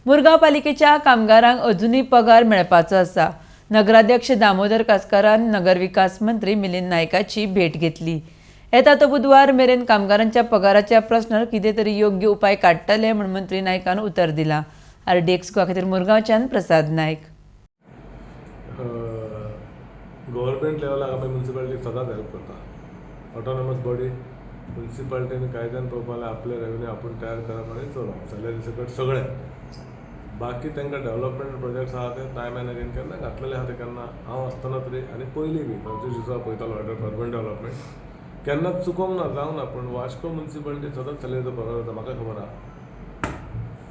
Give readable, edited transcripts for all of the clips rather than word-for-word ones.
मुरगांव पालिकेच्या कामगारांक अजूनही पगार मेळपाचो आसा। नगराध्यक्ष दामोदर कासकारान नगरविकास मंत्री मिलिंद नायकाची भेट घेतली। येता तो बुधवार मेरेन कामगारांच्या पगाराच्या प्रश्नार कितें तरी योग्य उपाय काडटले म्हूण मंत्री नायकान उतर दिलां। RDX गोवा खातीर मुरगांवच्यान प्रसाद नायक। गव्हर्मेंट लेवलाक आमी म्युनिसिपालिटीक सदांच हेल्प करता। ऑटोनॉमस बॉडी म्युनिसिपालिटीन कायद्यान पळोवपाक आपले रेव्हेन्यू आपूण तयार करप आनी चलोवप सॅलरी सकट सगळें। बाकी तांकां डेव्हलपमेंट प्रोजेक्ट्स आहा ते टायम एंड अगेन केन्ना घातलेले आहा ते केन्ना हांव आसतना तरी आनी पयलीं बी 25 दिसा पळयतालो अर्बन डेव्हलपमेंट केन्नाच चुकोवंक ना जावंक ना। पूण वास्को म्युनिसिपालिटी सदांच सॅलरीचो पगार जाता म्हाका खबर आहा।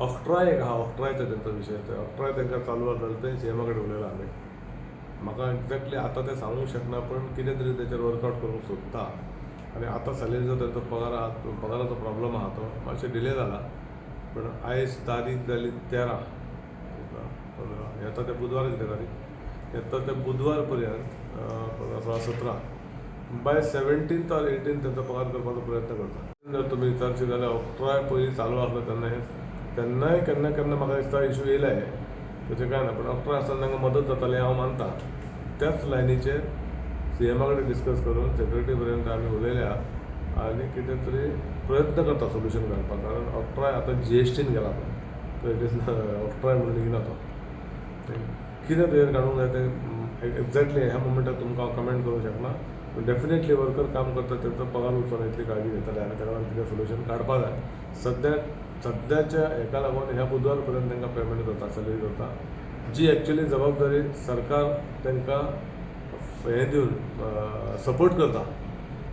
ऑक्ट्राय एक आहा, ऑक्ट्रायचो तेंचो विशय ते ऑक्ट्राय तांकां चालू आसलेलो ते CM कडेन उलयला आमी। म्हाका एक्झॅक्टली आतां ते सांगूंक शकना पूण कितें तरी तेचेर वर्कआउट करूंक सोदता। आनी आतां सॅलरीचो तेंचो पगार आहा, पगाराचो प्रॉब्लम आहा तो मातशें डिले जाला। पूण आयज तारीख जाली 13 येता ते बुधवार कितें तारीख येता ते बुधवार पर्यंत 16-17 बाय 17th or 18th तेंचो पगार करपाचो प्रयत्न करता। जर तुमी विचारशीत जाल्यार ऑक्ट्राय पयलीं चालू आसलो तेन्नाय केन्ना केन्ना म्हाका दिसता इश्यू येयले तशें कांय ना। पूण ऑक्ट्राय आसतना तांकां मदत जाताली हांव मानता। त्याच लायनीचेर CM कडेन डिस्कस करून सेक्रेटरी पर्यंत आमी उलयल्या आनी कितें तरी प्रयत्न करता सोल्युशन काडपाक। कारण ऑक्ट्राय आतां GSTन गेला तो इट इज ऑक्ट्राय म्हणून लेगिना तो कितें तरी काडूंक जाय तें एक्झॅक्टली ह्या मोमेंटार तुमकां हांव कमेंट करूंक शकना। पूण डेफिनेटली वर्कर काम करता तेंचो पगार उंचोवन इतली काळजी घेतले आनी ताका लागून कितें सोल्युशन काडपाक जाय। सद्याच्या हेका लागून ह्या बुधवार पर्यंत तांकां पेमेंट करता, सॅलरी करता, जी एक्चुअली जबाबदारी सरकार तांकां हें दिवन सपोर्ट करता।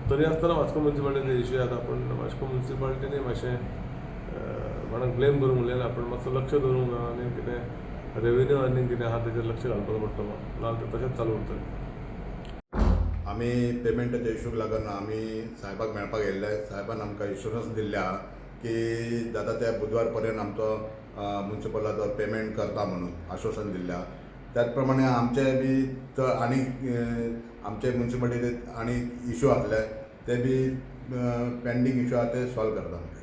तरी आसतना वास्को म्युनिसिपालिटीचे इश्यू येता पूण वास्को म्युनिसिपालिटीनी मातशें कोणाक ब्लेम करूंक उलयना पूण मातसो लक्ष दवरूंक जाय आनी कितें रेव्हेन्यू अर्निंग कितें आहा तेचेर लक्ष घालपाचो पडटलो नाजाल्यार तें तशेंच चालू उरतलें। आमी पेमेंटाच्या इश्यूक लागून आमी साहेबाक मेळपाक गेल्ले। साहेबान आमकां इन्शुरन्स दिल्ले आहा की जाता त्या बुधवार पर्यंत आमचो म्युनिसिपलाचो पेमेंट करता म्हणून आश्वासन दिल्लें आहा। त्याच प्रमाणे आमचे बी आनी आमचे म्युनिसिपालिटींत आनी इश्यू आसले ते बी पेंडींग इश्यू आहा ते सॉल्व करता।